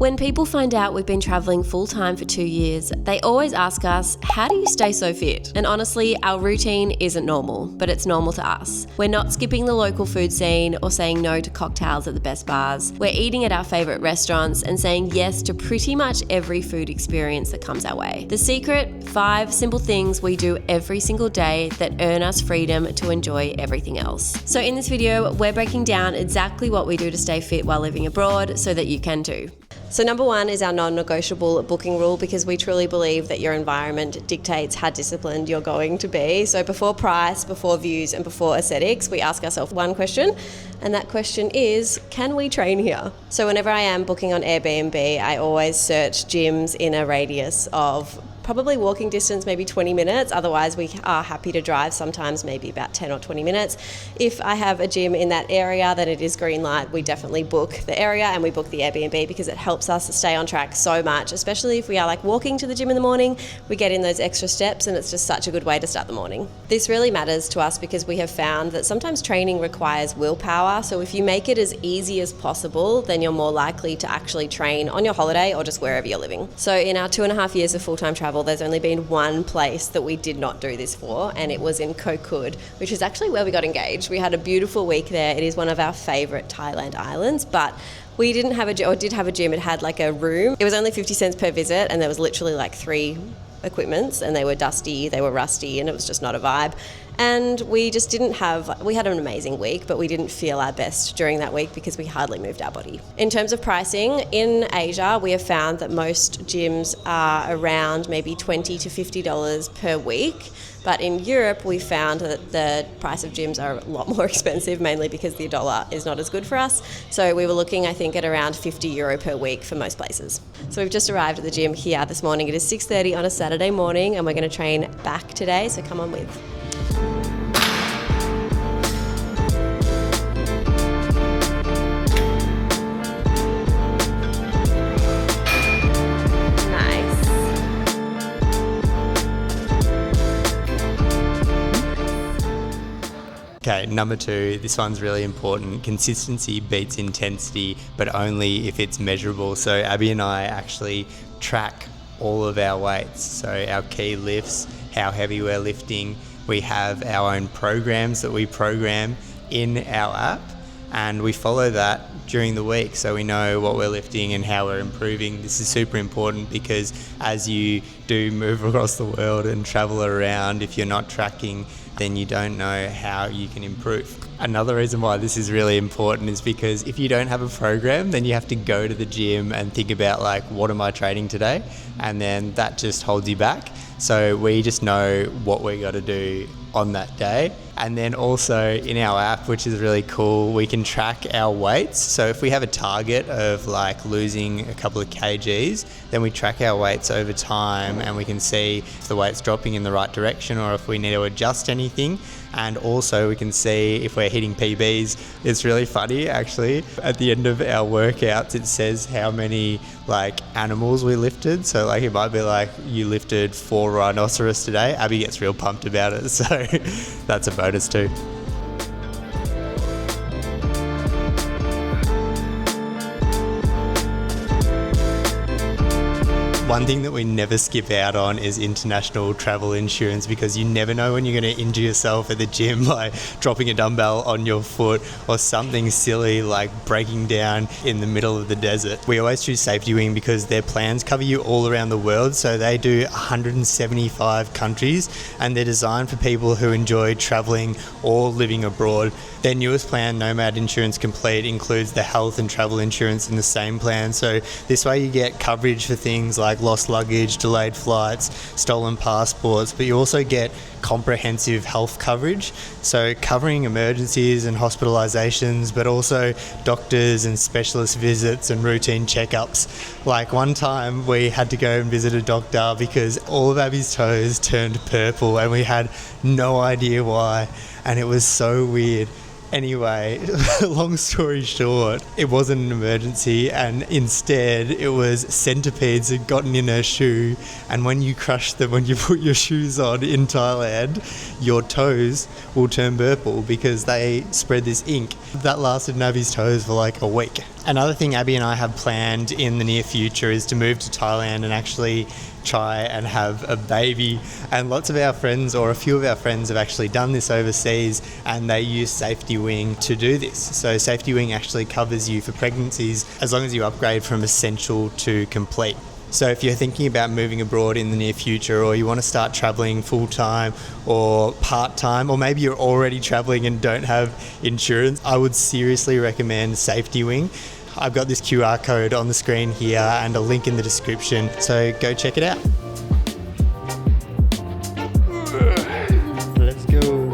When people find out we've been traveling full-time for 2 years, they always ask us, how do you stay so fit? And honestly, our routine isn't normal, but it's normal to us. We're not skipping the local food scene or saying no to cocktails at the best bars. We're eating at our favourite restaurants and saying yes to pretty much every food experience that comes our way. The secret? 5 simple things we do every single day that earn us freedom to enjoy everything else. So in this video, we're breaking down exactly what we do to stay fit while living abroad so that you can too. So number 1 is our non-negotiable booking rule, because we truly believe that your environment dictates how disciplined you're going to be. So before price, before views, and before aesthetics, we ask ourselves one question, and that question is, can we train here? So whenever I am booking on Airbnb, I always search gyms in a radius of probably walking distance, maybe 20 minutes. Otherwise, we are happy to drive, sometimes maybe about 10 or 20 minutes. If I have a gym in that area, then it is green light. We definitely book the area and we book the Airbnb, because it helps us stay on track so much, especially if we are like walking to the gym in the morning. We get in those extra steps and it's just such a good way to start the morning. This really matters to us because we have found that sometimes training requires willpower. So if you make it as easy as possible, then you're more likely to actually train on your holiday or just wherever you're living. So in our 2.5 years of full-time travel, there's only been one place that we did not do this for, and it was in Koh Kud, which is actually where we got engaged. We had a beautiful week there. It is one of our favourite Thailand islands, but we did have a gym. It had like a room. It was only 50 cents per visit, and there was literally like 3 equipments, and they were dusty, they were rusty, and it was just not a vibe. And we had an amazing week, but we didn't feel our best during that week because we hardly moved our body. In terms of pricing, in Asia, we have found that most gyms are around maybe $20 to $50 per week. But in Europe, we found that the price of gyms are a lot more expensive, mainly because the dollar is not as good for us. So we were looking, I think, at around €50 per week for most places. So we've just arrived at the gym here this morning. It is 6:30 on a Saturday morning, and we're going to train back today, so come on with. Okay, number 2, this one's really important. Consistency beats intensity, but only if it's measurable. So Abby and I actually track all of our weights. So our key lifts, how heavy we're lifting. We have our own programs that we program in our app, and we follow that during the week so we know what we're lifting and how we're improving. This is super important because as you do move across the world and travel around, if you're not tracking, then you don't know how you can improve. Another reason why this is really important is because if you don't have a program, then you have to go to the gym and think about like, what am I training today? And then that just holds you back. So we just know what we got to do on that day. And then also in our app, which is really cool, we can track our weights. So if we have a target of like losing a couple of kgs, then we track our weights over time and we can see if the weight's dropping in the right direction or if we need to adjust anything. And also we can see if we're hitting PBs. It's really funny actually. At the end of our workouts, it says how many like animals we lifted. So like it might be like you lifted 4 rhinoceros today. Abby gets real pumped about it. So that's a bonus too. One thing that we never skip out on is international travel insurance, because you never know when you're going to injure yourself at the gym, like dropping a dumbbell on your foot or something silly like breaking down in the middle of the desert. We always choose Safety Wing because their plans cover you all around the world. So they do 175 countries and they're designed for people who enjoy traveling or living abroad. Their newest plan, Nomad Insurance Complete, includes the health and travel insurance in the same plan. So this way you get coverage for things like lost luggage, delayed flights, stolen passports, but you also get comprehensive health coverage. So covering emergencies and hospitalizations, but also doctors and specialist visits and routine checkups. Like one time we had to go and visit a doctor because all of Abby's toes turned purple and we had no idea why. And it was so weird. Anyway, long story short, it wasn't an emergency and instead it was centipedes had gotten in her shoe, and when you crush them, when you put your shoes on in Thailand, your toes will turn purple because they spread this ink. That lasted Navi's toes for like a week. Another thing Abby and I have planned in the near future is to move to Thailand and actually try and have a baby. And lots of our friends, or a few of our friends, have actually done this overseas, and they use Safety Wing to do this. So Safety Wing actually covers you for pregnancies as long as you upgrade from essential to complete. So if you're thinking about moving abroad in the near future, or you want to start traveling full-time or part-time, or maybe you're already traveling and don't have insurance, I would seriously recommend Safety Wing. I've got this QR code on the screen here and a link in the description, so go check it out. Let's go.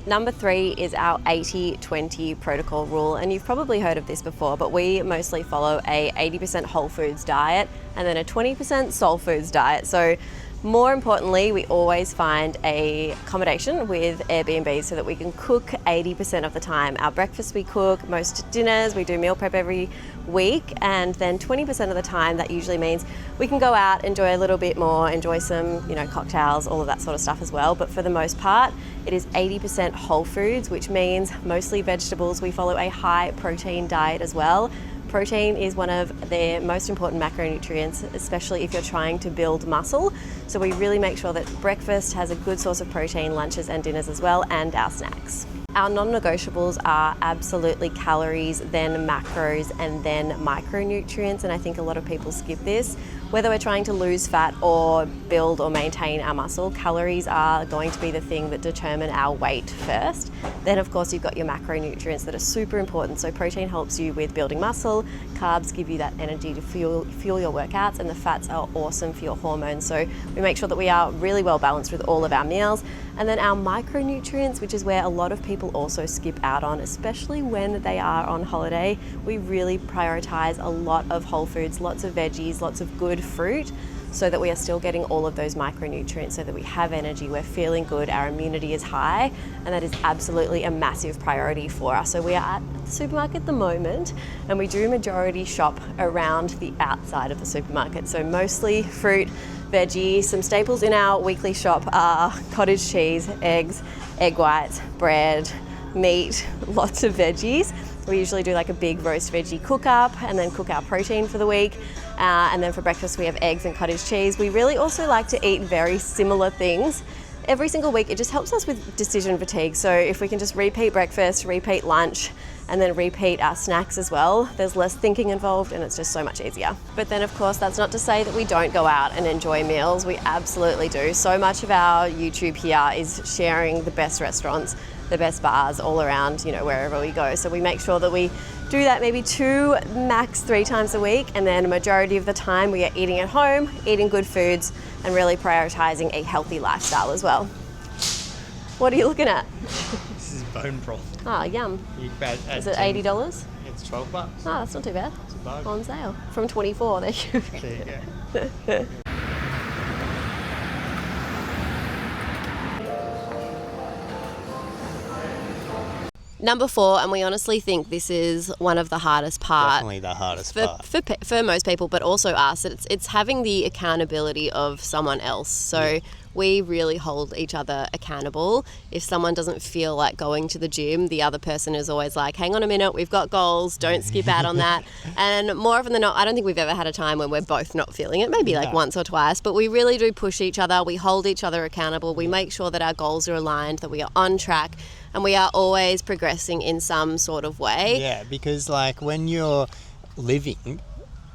Number 3 is our 80-20 protocol rule, and you've probably heard of this before, but we mostly follow a 80% whole foods diet and then a 20% soul foods diet. So more importantly, we always find a accommodation with Airbnb so that we can cook 80% of the time. Our breakfast we cook, most dinners, we do meal prep every week, and then 20% of the time that usually means we can go out, enjoy a little bit more, enjoy some, cocktails, all of that sort of stuff as well. But for the most part, it is 80% whole foods, which means mostly vegetables. We follow a high protein diet as well. Protein is one of the most important macronutrients, especially if you're trying to build muscle. So we really make sure that breakfast has a good source of protein, lunches and dinners as well, and our snacks. Our non-negotiables are absolutely calories, then macros, and then micronutrients, and I think a lot of people skip this. Whether we're trying to lose fat or build or maintain our muscle, calories are going to be the thing that determine our weight first. Then of course you've got your macronutrients that are super important. So protein helps you with building muscle, carbs give you that energy to fuel your workouts, and the fats are awesome for your hormones. So we make sure that we are really well balanced with all of our meals. And then our micronutrients, which is where a lot of people also skip out on, especially when they are on holiday. We really prioritize a lot of whole foods, lots of veggies, lots of good fruit, so that we are still getting all of those micronutrients, so that we have energy, we're feeling good, our immunity is high, and that is absolutely a massive priority for us. So we are at the supermarket at the moment, and we do majority shop around the outside of the supermarket. So mostly fruit, veggies. Some staples in our weekly shop are cottage cheese, eggs, egg whites, bread, meat, lots of veggies. We usually do like a big roast veggie cook up and then cook our protein for the week. And then for breakfast we have eggs and cottage cheese. We really also like to eat very similar things every single week. It just helps us with decision fatigue. So if we can just repeat breakfast, repeat lunch, and then repeat our snacks as well, there's less thinking involved and it's just so much easier. But then of course that's not to say that we don't go out and enjoy meals. We absolutely do. So much of our YouTube here is sharing the best restaurants, the best bars all around, wherever we go. So we make sure that we do that maybe 2, max 3 times a week, and then a majority of the time we are eating at home, eating good foods, and really prioritizing a healthy lifestyle as well. What are you looking at? This is bone broth. Oh, yum. Is it $80? It's $12. Oh, that's not too bad. It's a bargain. On sale. From 24, there you go. There you go. Number 4, and we honestly think this is one of the hardest parts. Definitely the hardest part. For most people, but also us. It's having the accountability of someone else. So we really hold each other accountable. If someone doesn't feel like going to the gym, the other person is always like, hang on a minute, we've got goals, don't skip out on that. And more often than not, I don't think we've ever had a time when we're both not feeling it, maybe like once or twice, but we really do push each other. We hold each other accountable. We make sure that our goals are aligned, that we are on track, and we are always progressing in some sort of way. Yeah, because when you're living,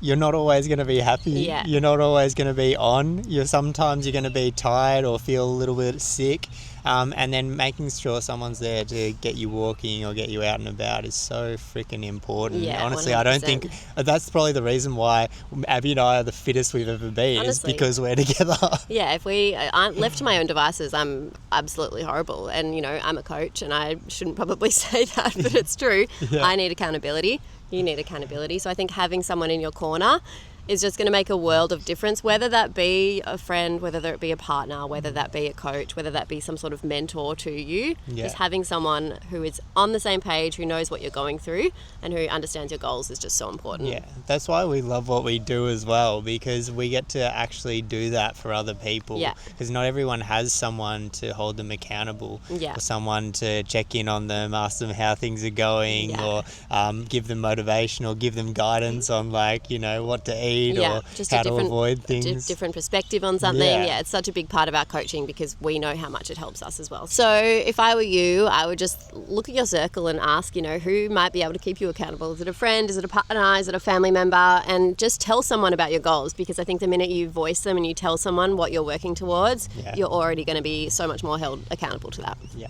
you're not always going to be happy. Yeah. You're not always going to be on. Sometimes you're going to be tired or feel a little bit sick. And then making sure someone's there to get you walking or get you out and about is so freaking important. Yeah, honestly, 100%. I don't think that's probably the reason why Abby and I are the fittest we've ever been. Honestly. Is because we're together. Yeah, if I'm left to my own devices, I'm absolutely horrible. And, I'm a coach and I shouldn't probably say that, but it's true. Yeah. I need accountability. You need accountability. So I think having someone in your corner is just going to make a world of difference, whether that be a friend, whether it be a partner, whether that be a coach, whether that be some sort of mentor to you. Just having someone who is on the same page, who knows what you're going through and who understands your goals is just so important. Yeah, that's why we love what we do as well, because we get to actually do that for other people. Yeah. Because not everyone has someone to hold them accountable, Yeah. or someone to check in on them, ask them how things are going, Yeah. or give them motivation, or give them guidance on, like, you know, what to eat, or just how a to avoid things. different perspective on something. Yeah. It's such a big part of our coaching because we know how much it helps us as well. So if I were you, I would just look at your circle and ask, you know, who might be able to keep you accountable. Is it a friend? Is it a partner? Is it a family member? And just tell someone about your goals, because I think the minute you voice them and you tell someone what you're working towards, you're already going to be so much more held accountable to that. Yeah.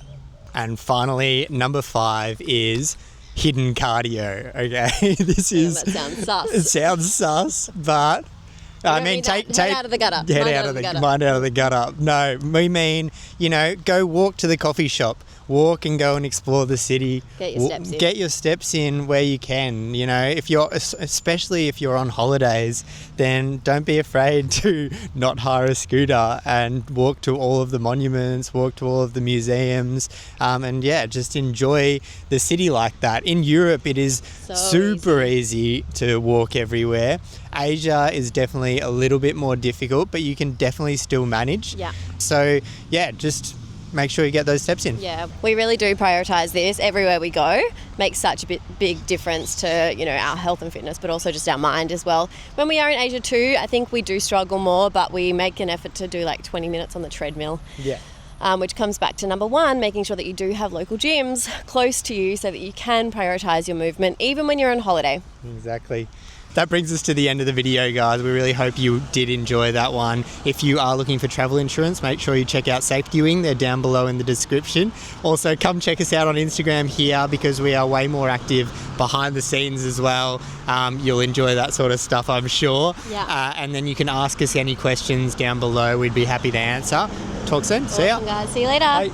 And finally, number 5 is hidden cardio. Okay, this is that sounds sus. It sounds sus, but I mean, take head out of the gutter. Head out of the gutter. Mind out of the gutter. No, we mean, you know, go walk to the coffee shop. Walk and go and explore the city. Get your steps in. Get your steps in where you can. You know, especially if you're on holidays, then don't be afraid to not hire a scooter and walk to all of the monuments, walk to all of the museums, and just enjoy the city like that. In Europe, it is super easy to walk everywhere. Asia is definitely a little bit more difficult, but you can definitely still manage. Yeah. So, just make sure you get those steps in. Yeah, we really do prioritise this everywhere we go. Makes such a big difference to, you know, our health and fitness, but also just our mind as well. When we are in Asia too, I think we do struggle more, but we make an effort to do like 20 minutes on the treadmill. Yeah. Which comes back to number 1, making sure that you do have local gyms close to you so that you can prioritise your movement even when you're on holiday. Exactly. That brings us to the end of the video, guys. We really hope you did enjoy that one. If you are looking for travel insurance, make sure you check out Safetying. They're down below in the description. Also, come check us out on Instagram here, because we are way more active behind the scenes as well. You'll enjoy that sort of stuff, I'm sure. Yeah. And then you can ask us any questions down below. We'd be happy to answer. Talk soon. See ya. Awesome, guys. See you later. Bye.